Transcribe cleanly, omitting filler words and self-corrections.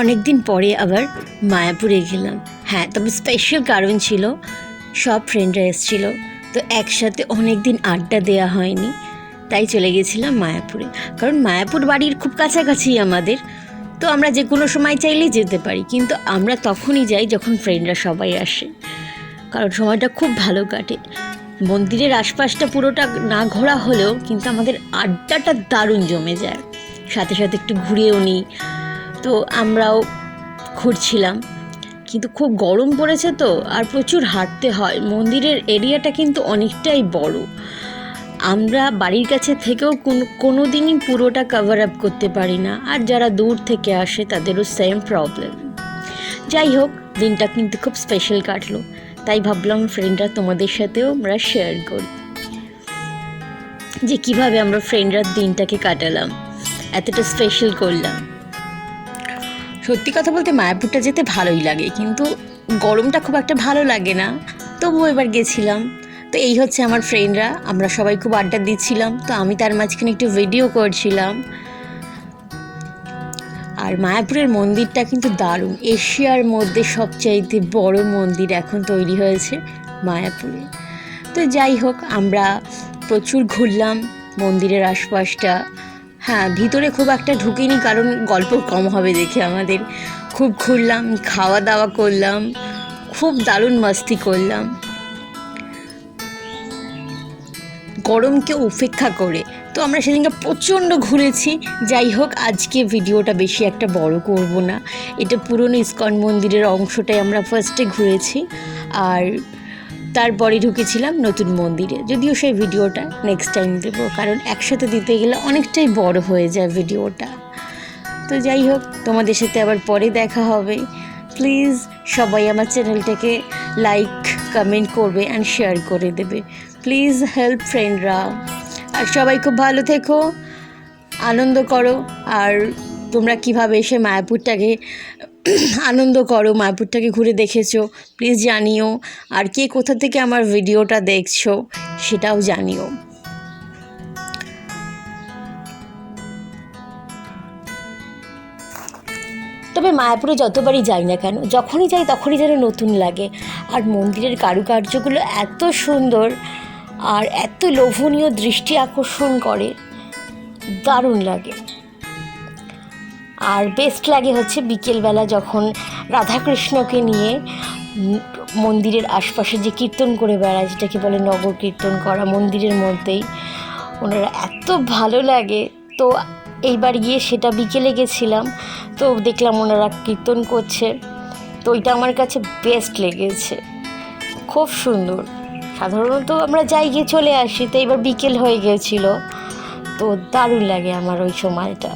অনেক দিন পরে আবার মায়াপুরে গেলাম। হ্যাঁ, তবে স্পেশাল কারণ ছিল, সব ফ্রেন্ডরা এসেছিল, তো একসাথে অনেক দিন আড্ডা দেওয়া হয়নি, তাই চলে গেছিলাম মায়াপুরে। কারণ মায়াপুর বাড়ির খুব কাছাকাছি আমাদের, তো আমরা যে কোনো সময় চাইলেই যেতে পারি, কিন্তু আমরা তখনই যাই যখন ফ্রেন্ডরা সবাই আসে, কারণ সময়টা খুব ভালো কাটে। মন্দিরের আশপাশটা পুরোটা না ঘোরা হলেও কিন্তু আমাদের আড্ডাটা দারুণ জমে যায়, সাথে সাথে একটু ঘুরেও নিই। তো আমরাও ঘুরছিলাম, কিন্তু খুব গরম পড়েছে তো, আর প্রচুর হাঁটতে হয়। মন্দিরের এরিয়াটা কিন্তু অনেকটাই বড়, আমরা বাড়ির কাছে থেকেও কোনো দিনই পুরোটা কভার আপ করতে পারি না, আর যারা দূর থেকে আসে তাদেরও সেম প্রবলেম। যাই হোক, দিনটা কিন্তু খুব স্পেশাল কাটলো, তাই ভাবলাম ফ্রেন্ডরা তোমাদের সাথেও আমরা শেয়ার করি যে কীভাবে আমরা ফ্রেন্ডরা দিনটাকে কাটালাম, এতটা স্পেশাল করলাম। সত্যি কথা বলতে মায়াপুরটা যেতে ভালোই লাগে, কিন্তু গরমটা খুব একটা ভালো লাগে না, তবুও এবার গেছিলাম। তো এই হচ্ছে আমার ফ্রেন্ডরা, আমরা সবাই খুব আড্ডা দিচ্ছিলাম, তো আমি তার মাঝখানে একটু ভিডিও করছিলাম। আর মায়াপুরের মন্দিরটা কিন্তু দারুণ, এশিয়ার মধ্যে সবচাইতে বড় মন্দির এখন তৈরি হয়েছে মায়াপুরে। তো যাই হোক, আমরা প্রচুর ঘুরলাম মন্দিরের আশপাশটা। হ্যাঁ, ভিতরে খুব একটা ঢুকিনি, কারণ গল্প কম হবে দেখে আমাদের। খুব ঘুরলাম, খাওয়া দাওয়া করলাম, খুব দারুণ মাস্তি করলাম গরমকে উপেক্ষা করে। তো আমরা সেদিনকে প্রচণ্ড ঘুরেছি। যাই হোক, আজকে ভিডিওটা বেশি একটা বড় করব না, এটা পুরনো ইস্কন মন্দিরের অংশটাই আমরা ফার্স্টে ঘুরেছি, আর তারপরে ঢুকেছিলাম নতুন মন্দিরে। যদিও সেই ভিডিওটা নেক্সট টাইম দেবো, কারণ একসাথে দিতে গেলে অনেকটাই বড় হয়ে যায় ভিডিওটা। তো যাই হোক, তোমাদের সাথে আবার পরে দেখা হবে। প্লিজ সবাই আমার চ্যানেলটাকে লাইক, কমেন্ট করবে অ্যান্ড শেয়ার করে দেবে। প্লিজ হেল্প ফ্রেন্ডরা। আর সবাই খুব ভালো থেকো, আনন্দ করো। আর তোমরা কীভাবে এসে মায়াপুরটাকে আনন্দ করো, মায়াপুরটাকে ঘুরে দেখেছো, প্লিজ জানিও। আর কে কোথা থেকে আমার ভিডিওটা দেখছো সেটাও জানিও। তবে মায়াপুরে যতবারই যাই না কেন, যখনই যাই তখনই যেন নতুন লাগে। আর মন্দিরের কারুকার্যগুলো এত সুন্দর আর এত লোভনীয়, দৃষ্টি আকর্ষণ করে, দারুণ লাগে। আর বেস্ট লাগে হচ্ছে বিকেলবেলা যখন রাধাকৃষ্ণকে নিয়ে মন্দিরের আশপাশে যে কীর্তন করে বেড়ায়, যেটাকে বলে নগর কীর্তন করা, মন্দিরের মধ্যেই ওনারা এত ভালো লাগে। তো এইবার গিয়ে সেটা বিকেলে গেছিলাম, তো দেখলাম ওনারা কীর্তন করছে, তো ওইটা আমার কাছে বেস্ট লেগেছে, খুব সুন্দর। সাধারণত আমরা যাই গিয়ে চলে আসি, তো এবার বিকেল হয়ে গিয়েছিল, তো দারুণ লাগে আমার ওই সময়টা।